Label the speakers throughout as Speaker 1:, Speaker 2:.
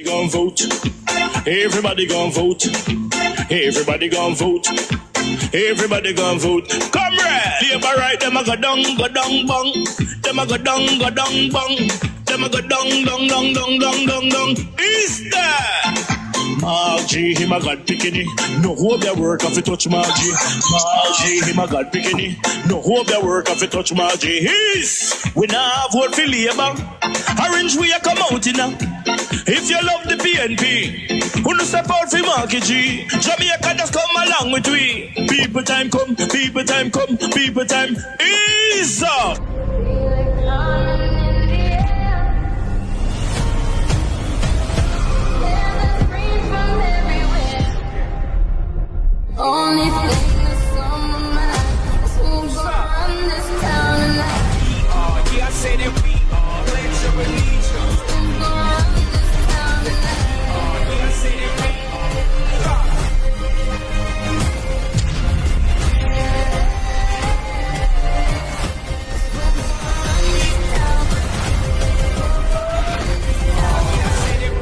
Speaker 1: Gon' vote. Everybody gon' vote. Everybody gon' vote. Everybody gon' vote. Comrade! Labor right, them a go down, bang. Them a go down, bang. Them a go down. Is that? Margie, him a God picking. No hope their work if you touch Margie. Margie, him a God picking. No hope their work if you touch Margie. We now vote for Labour. Orange we a come out in now. If you love the PNP, who no step out for Marky G. Jamaica just come along with we. People time come, people time come, people time is up.
Speaker 2: Only thing that's on my mind is who's gonna run this town tonight.
Speaker 3: Yeah, I say that we are. Pledge your allegiance.
Speaker 2: Who's gonna run this town tonight?
Speaker 3: Yeah, I say that we are.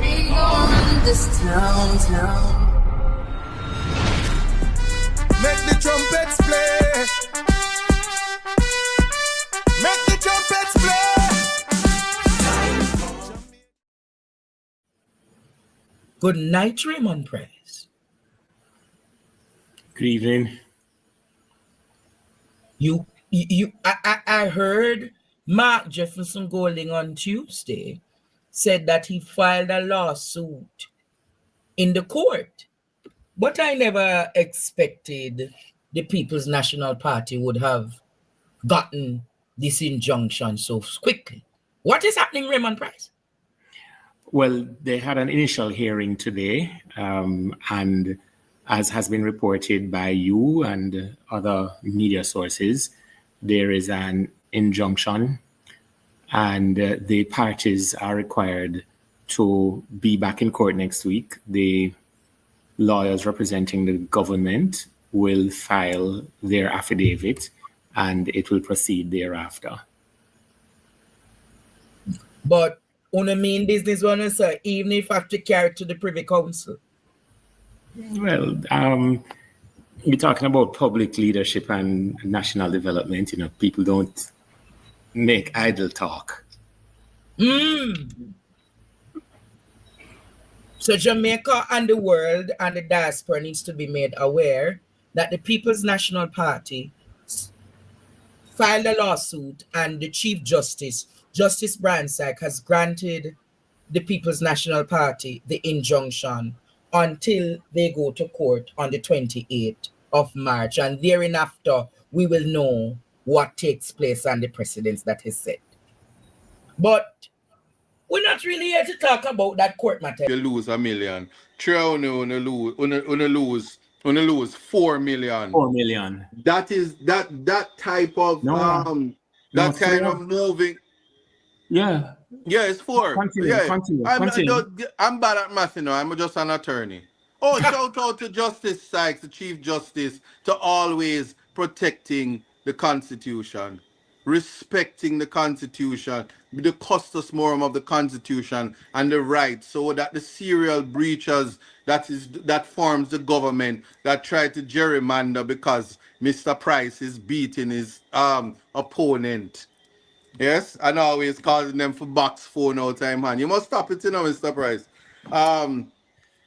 Speaker 2: We gonna run this town.
Speaker 4: Make the trumpets play. Make the trumpets play.
Speaker 5: Good night, Raymond Price.
Speaker 6: Good evening.
Speaker 5: I heard Mark Jefferson Golding on Tuesday said that he filed a lawsuit in the court. But I never expected the People's National Party would have gotten this injunction so quickly. What is happening, Raymond Price?
Speaker 6: Well, they had an initial hearing today, and as has been reported by you and other media sources, there is an injunction, and the parties are required to be back in court next week. The lawyers representing the government will file their affidavit and it will proceed thereafter.
Speaker 5: But on a mean business one, sir, even if I have to carry it to the Privy Council.
Speaker 6: Well, we're talking about public leadership and national development. You know, people don't make idle talk.
Speaker 5: So Jamaica and the world and the diaspora needs to be made aware that the People's National Party filed a lawsuit and the Chief Justice, Justice Brian Syke, has granted the People's National Party the injunction until they go to court on the 28th of March. And thereafter, we will know what takes place and the precedents that is set. But we're not really here to talk about that court matter.
Speaker 4: You lose $1 million. Lose 4 million.
Speaker 6: 4 million.
Speaker 4: That is that type of kind of moving.
Speaker 6: Yeah.
Speaker 4: Yeah, it's 4.
Speaker 6: Continue.
Speaker 4: I'm bad at math, you know. I'm just an attorney. Oh, shout out to Justice Sykes, the Chief Justice, to always protecting the Constitution, respecting the Constitution, the custos morum of the Constitution and the rights, so that the serial breachers that forms the government that try to gerrymander because Mr. Price is beating his opponent. Yes, and always calling them for box phone all time, man. You must stop it, you know, Mr. Price.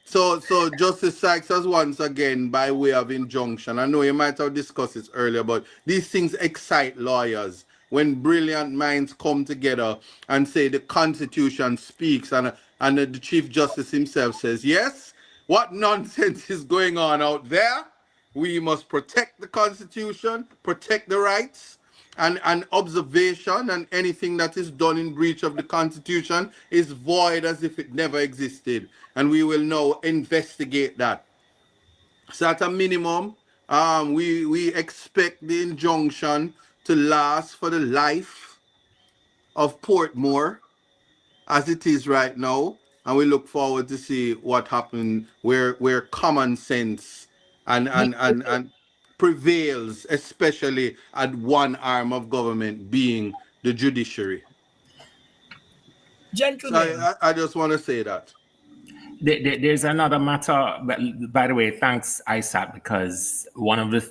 Speaker 4: So Justice Sykes has once again, by way of injunction, I know you might have discussed this earlier, but these things excite lawyers when brilliant minds come together and say the Constitution speaks, and the Chief Justice himself says, yes, what nonsense is going on out there? We must protect the Constitution, protect the rights, and observation, and anything that is done in breach of the Constitution is void as if it never existed. And we will now investigate that. So at a minimum, we expect the injunction to last for the life of Portmore as it is right now. And we look forward to see what happens where common sense and prevails, especially at one arm of government being the judiciary.
Speaker 5: Gentlemen,
Speaker 4: So I just want to say that.
Speaker 6: There's another matter, but by the way, thanks, Isat, because one of the,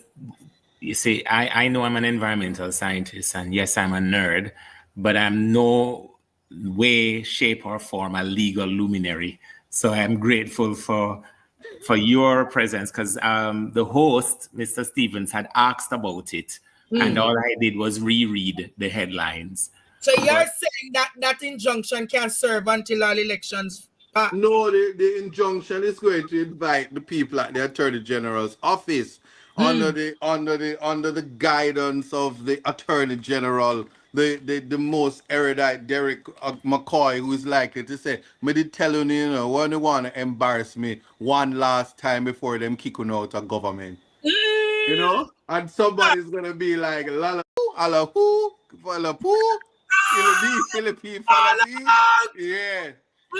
Speaker 6: you see, I know I'm an environmental scientist, and yes, I'm a nerd, but I'm no way, shape, or form a legal luminary. So I'm grateful for your presence, because the host, Mr. Stevens, had asked about it, and all I did was reread the headlines.
Speaker 5: So you're saying that that injunction can serve until all elections pass?
Speaker 4: No, the injunction is going to invite the people at the Attorney General's office under the guidance of the Attorney General, the most erudite Derek McCoy, who is likely to say, "Me did tell you, when you want to embarrass me one last time before them kick you out of government." You know? And somebody's gonna be like, "Lala who, ala who, fala who, Philippine, yeah."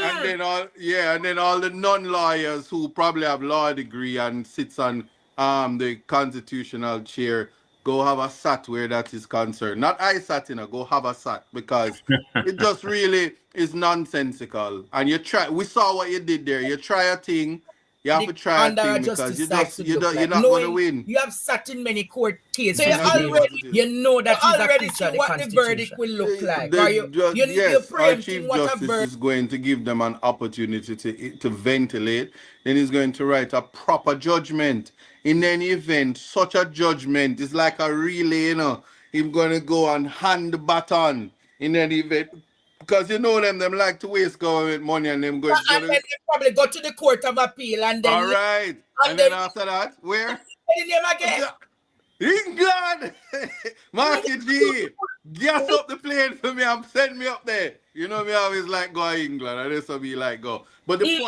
Speaker 4: And then all the non-lawyers who probably have law degree and sits on the constitutional chair go have a sat where that is concerned. Not I sat, go have a sat, because it just really is nonsensical. And we saw what you did there. You try a thing, you have to try a thing, because you're not going to win.
Speaker 5: You have sat in many court cases.
Speaker 4: So
Speaker 5: you know that
Speaker 2: you
Speaker 5: is
Speaker 2: already
Speaker 5: see
Speaker 2: what
Speaker 5: the verdict will look like. Yes,
Speaker 4: our Chief Justice is going to give them an opportunity to ventilate. Then he's going to write a proper judgment. In any event, such a judgment is like a relay, He's going to go and hand the baton in any event. Because them like to waste government money, and them going
Speaker 5: and then they probably go to the Court of Appeal, and then...
Speaker 4: All right. And then after that, where? England! Marky G, gas up the plane for me and send me up there. You know me always like go to England, and this will be like go. But the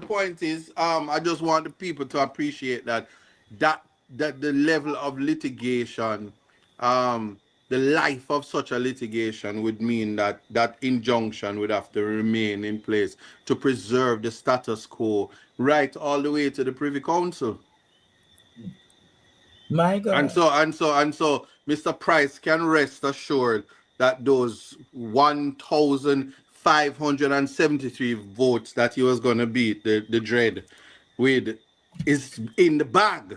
Speaker 4: point is, I just want the people to appreciate that the level of litigation, the life of such a litigation would mean that injunction would have to remain in place to preserve the status quo right all the way to the Privy Council.
Speaker 5: My God.
Speaker 4: And so Mr. Price can rest assured that those 1,573 votes that he was going to beat the dread with is in the bag.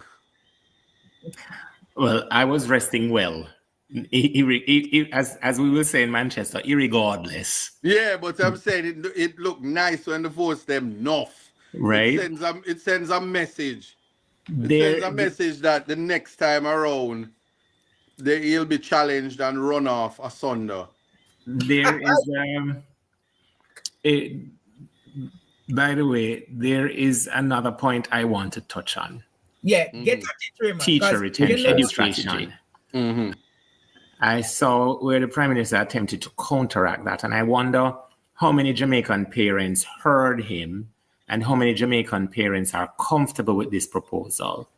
Speaker 6: Well, I was resting well. As we will say in Manchester, irregardless.
Speaker 4: Yeah, but I'm saying it looked nice when the votes them enough.
Speaker 6: Right.
Speaker 4: It sends a message. It sends a message that the next time around, he'll be challenged and run off asunder.
Speaker 6: There is by the way, there is another point I want to touch on.
Speaker 5: Yeah, get at it, Raymond.
Speaker 6: Teacher retention education.
Speaker 4: Mm-hmm.
Speaker 6: I saw where the Prime Minister attempted to counteract that, and I wonder how many Jamaican parents heard him and how many Jamaican parents are comfortable with this proposal.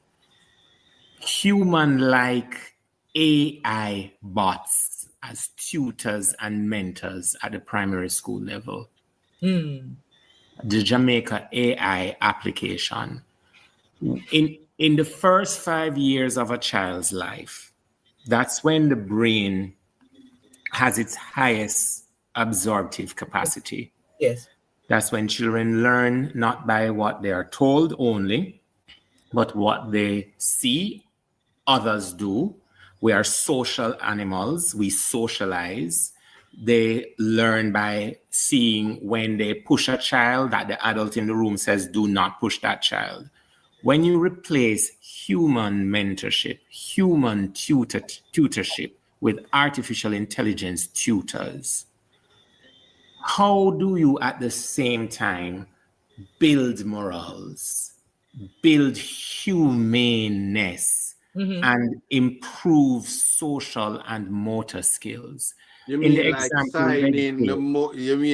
Speaker 6: Human-like AI bots as tutors and mentors at the primary school level. The Jamaica AI application. In the first 5 years of a child's life, that's when the brain has its highest absorptive capacity.
Speaker 5: Yes.
Speaker 6: That's when children learn not by what they are told only, but what they see others do. We are social animals. We socialize. They learn by seeing when they push a child that the adult in the room says, do not push that child. When you replace human mentorship, human tutorship with artificial intelligence tutors, how do you at the same time build morals, build humaneness, and improve social and motor skills?
Speaker 4: You mean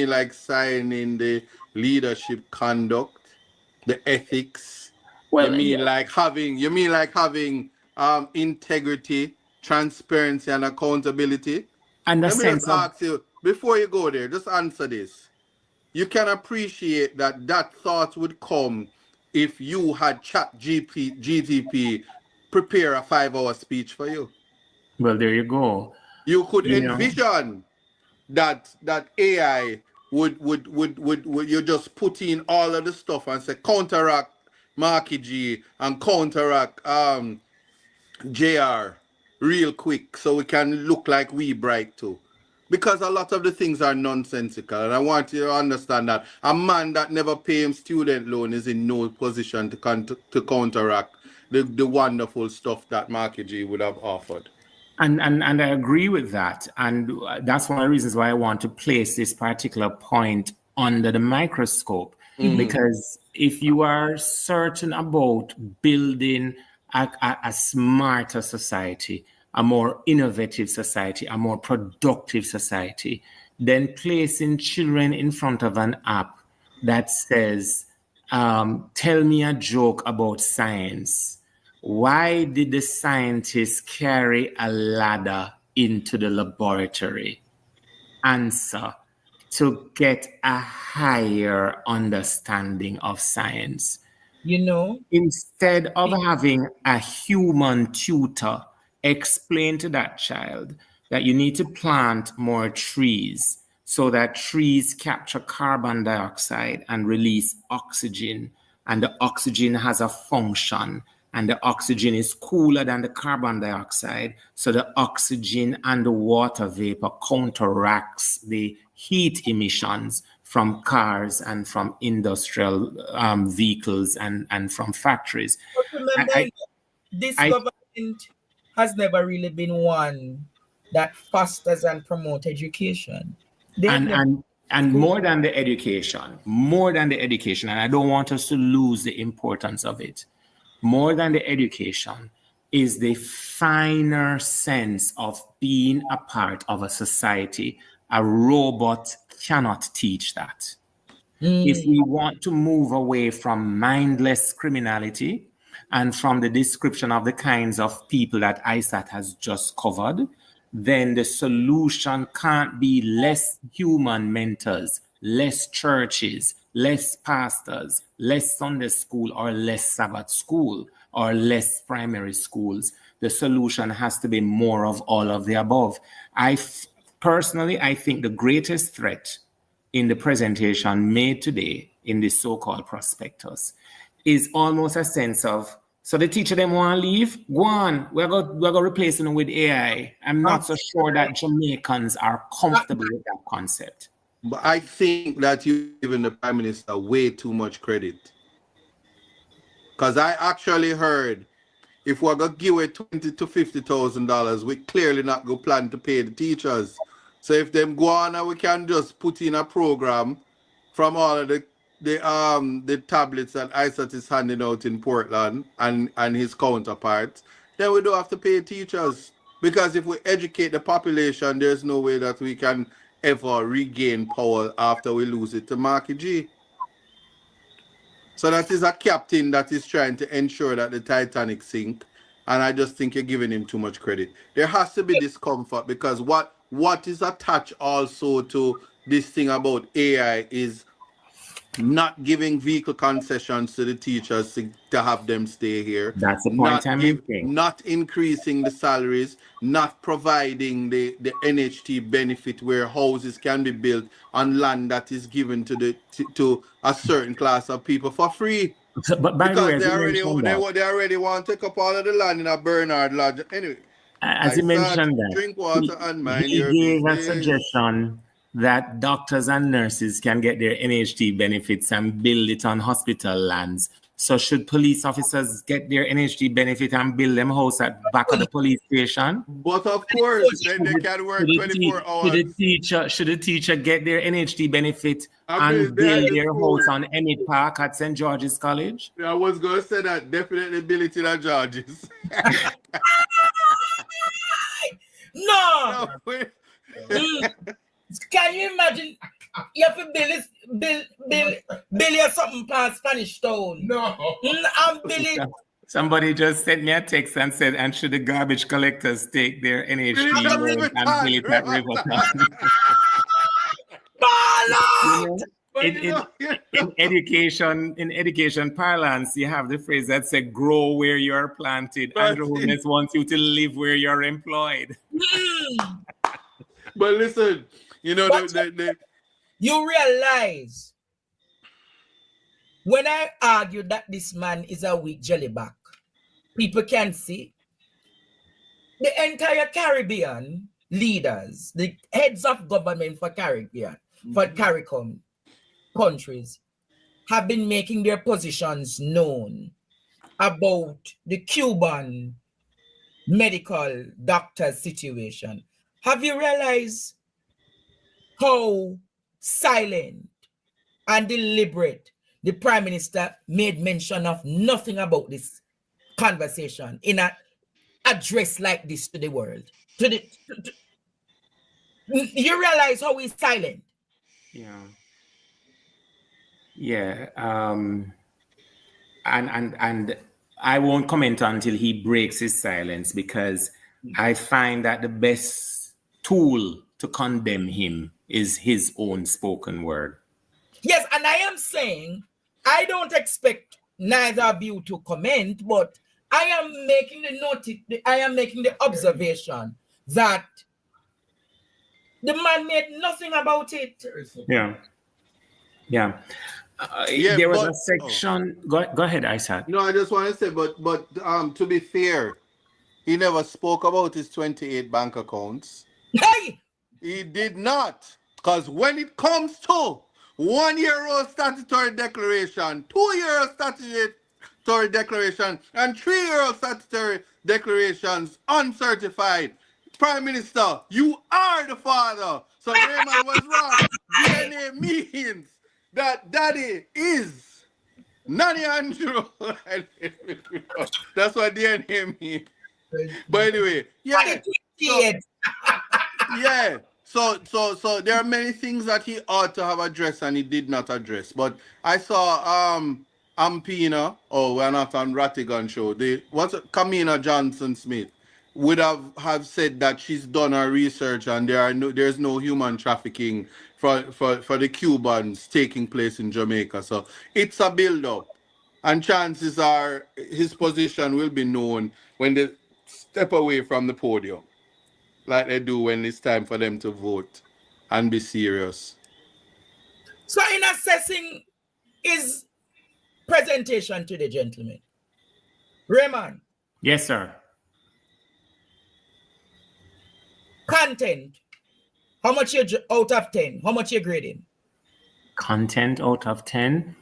Speaker 4: like signing the leadership conduct, the ethics?
Speaker 6: Well,
Speaker 4: you mean like having integrity, transparency, and accountability?
Speaker 6: And
Speaker 4: Let me just ask you, before you go there, just answer this. You can appreciate that thought would come if you had GTP prepare a 5-hour speech for you.
Speaker 6: Well, there you go.
Speaker 4: You could envision that AI would you just put in all of the stuff and say counteract Marky G and counteract JR real quick so we can look like we bright too. Because a lot of the things are nonsensical, and I want you to understand that a man that never pay him student loan is in no position to counteract the wonderful stuff that Marky G would have offered.
Speaker 6: And I agree with that. And that's one of the reasons why I want to place this particular point under the microscope. Because if you are certain about building a smarter society, a more innovative society, a more productive society, then placing children in front of an app that says, tell me a joke about science. Why did the scientists carry a ladder into the laboratory? Answer: to get a higher understanding of science. Instead of having a human tutor explain to that child that you need to plant more trees so that trees capture carbon dioxide and release oxygen, and the oxygen has a function, and the oxygen is cooler than the carbon dioxide, so the oxygen and the water vapor counteracts the heat emissions from cars and from industrial vehicles and from factories.
Speaker 5: But remember, this government has never really been one that fosters and promotes education.
Speaker 6: And more than the education, and I don't want us to lose the importance of it. More than the education is the finer sense of being a part of a society. A robot cannot teach that. If we want to move away from mindless criminality and from the description of the kinds of people that Isat has just covered, then the solution can't be less human mentors, less churches, less pastors, less Sunday school, or less Sabbath school, or less primary schools. The solution has to be more of all of the above. Personally, I think the greatest threat in the presentation made today in this so-called prospectus is almost a sense of, so the teacher them want to leave, go on, we're going to replace them with AI. I'm not so sure that Jamaicans are comfortable with that concept.
Speaker 4: But I think that you're giving the Prime Minister way too much credit. Because I actually heard if we're going to give away $20,000 to $50,000, we clearly not going to plan to pay the teachers. So if them go on and we can just put in a program from all of the tablets that Isat is handing out in Portland and his counterparts, then we don't have to pay teachers. Because if we educate the population, there's no way that we can ever regain power after we lose it to Marky G. So that is a captain that is trying to ensure that the Titanic sink, and I just think you're giving him too much credit. There has to be discomfort, because what is attached also to this thing about AI is not giving vehicle concessions to the teachers to have them stay here.
Speaker 6: That's the point I'm making.
Speaker 4: Not increasing the salaries, not providing the NHT benefit where houses can be built on land that is given to a certain class of people for free.
Speaker 6: But by the way,
Speaker 4: they already want to take up all of the land in a Bernard Lodge. Anyway,
Speaker 6: as you mentioned that,
Speaker 4: drink water and mind
Speaker 6: he
Speaker 4: your
Speaker 6: gave a
Speaker 4: business.
Speaker 6: suggestion that doctors and nurses can get their NHT benefits and build it on hospital lands. So should police officers get their NHT benefit and build them house at back of the police station?
Speaker 4: But of course, then they can work 24 hours.
Speaker 6: Should the teacher get their NHT benefit and build their house on Emmett Park at St. George's College?
Speaker 4: I was going to say that, definitely build it in a George's.
Speaker 5: No! Can you imagine? You have to build something past Spanish Town. No. I'm building.
Speaker 6: Somebody just sent me a text and said, and should the garbage collectors take their NHT loans and build it at Riverton? In education parlance, you have the phrase that says, grow where you are planted. Andrew Holmes wants you to live where you're employed.
Speaker 4: But listen, you know,
Speaker 5: You realize when I argue that this man is a weak jellyback, people can see the entire Caribbean leaders, the heads of government for Caribbean, for CARICOM countries, have been making their positions known about the Cuban medical doctor situation. Have you realized how silent and deliberate the Prime Minister made mention of nothing about this conversation in an address like this to the world? You realize how he's silent?
Speaker 6: Yeah. Yeah. And I won't comment until he breaks his silence, because I find that the best tool to condemn him is his own spoken word.
Speaker 5: Yes, and I am saying I don't expect neither of you to comment, but I am making the observation that the man made nothing about it.
Speaker 6: Yeah. Yeah.
Speaker 4: Yeah,
Speaker 6: there was
Speaker 4: but-
Speaker 6: a section. Go ahead, Isat.
Speaker 4: No, I just want to say, but to be fair, he never spoke about his 28 bank accounts.
Speaker 5: Hey!
Speaker 4: He did not. Because when it comes to 1 year old statutory declaration, 2 year old statutory declaration, and 3 year old statutory declarations uncertified, Prime Minister, you are the father. So Raymond was wrong. DNA means that daddy is Nanny Andrew. That's what DNA means. But anyway, yeah. Yeah. So there are many things that he ought to have addressed and he did not address. But I saw Ampina, we're not on Rattigan show. Kamina Johnson Smith would have said that she's done her research and there's no human trafficking for the Cubans taking place in Jamaica. So it's a build up. And chances are his position will be known when they step away from the podium, like they do when it's time for them to vote and be serious.
Speaker 5: So in assessing his presentation to the gentleman, Raymond.
Speaker 6: Yes, sir.
Speaker 5: Content. How much you out of 10? How much you grading?
Speaker 6: Content out of 10.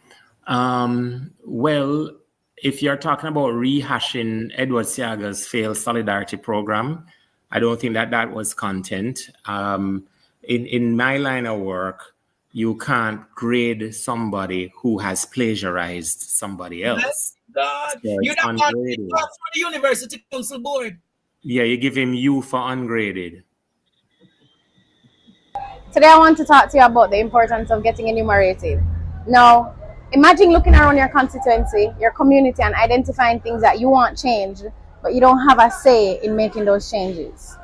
Speaker 6: Well, if you're talking about rehashing Edward Siaga's failed solidarity program, I don't think that was content. In my line of work, you can't grade somebody who has plagiarized somebody else.
Speaker 5: God,
Speaker 6: So
Speaker 5: you're
Speaker 6: it's
Speaker 5: not
Speaker 6: ungraded.
Speaker 5: for the University Council Board.
Speaker 6: Yeah, you give him U for ungraded.
Speaker 7: Today I want to talk to you about the importance of getting enumerated. Now, imagine looking around your constituency, your community, and identifying things that you want changed, but you don't have a say in making those changes.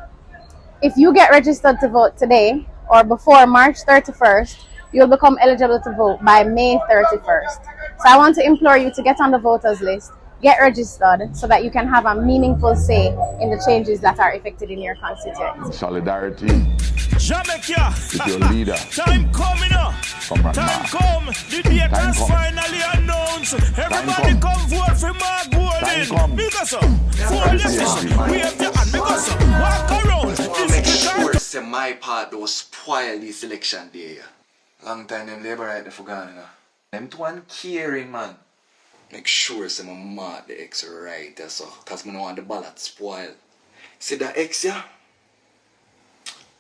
Speaker 7: If you get registered to vote today or before March 31st, you'll become eligible to vote by May 31st. So I want to implore you to get on the voters list, get registered, so that you can have a meaningful say in the changes that are effected in your constituency.
Speaker 1: Solidarity
Speaker 3: Jamaica.
Speaker 1: with your leader.
Speaker 3: Time coming up.
Speaker 1: Come on,
Speaker 3: Time
Speaker 1: man.
Speaker 3: come. The date
Speaker 1: Time
Speaker 3: has
Speaker 1: come.
Speaker 3: finally announced. Everybody come vote for Mark
Speaker 1: Time come.
Speaker 3: Gordon. Because for left, we have the hand. Because walk around.
Speaker 8: Make
Speaker 3: This
Speaker 8: sure say my part don't spoil this election day. Long time them labor right there for gone, you know. Them two one caring, man. Make sure say my mark the X right there, so cause me don't want the ballot spoil. See that X, yeah?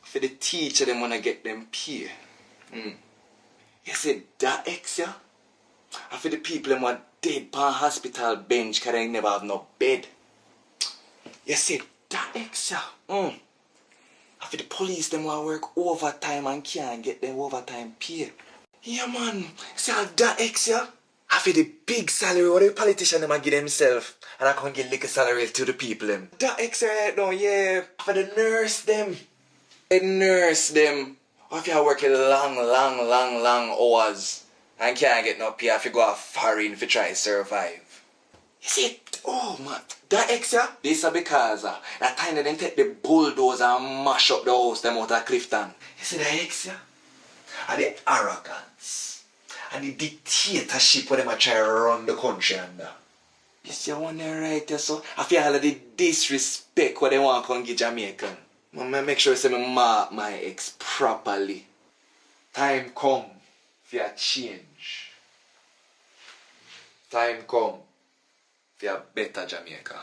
Speaker 8: For the teacher them wanna get them pay. You see that X, yeah? And for the people them want dead pan hospital bench cause they never have no bed. You see that X, yeah? And for the police them want work overtime and can't get them overtime pay. Yeah, man. See all that X, yeah? I feel the big salary what the politician them a give themselves, and I can't get little salary to the people them. That extra right now, yeah. For the nurse them. The nurse them. If you are working long hours and can't get no pay, if you go off foreign if you try to survive. You see, oh man, that extra. This is because that time they take the bulldozer and mash up the house them out of Clifton. You see that extra? and the arrogance and the dictatorship where them a try to run the country under. You see one there right there, so I feel all of the disrespect what they want to come give Jamaican. I make sure I say me mark my ex properly. Time come for a change. Time come for a better Jamaica.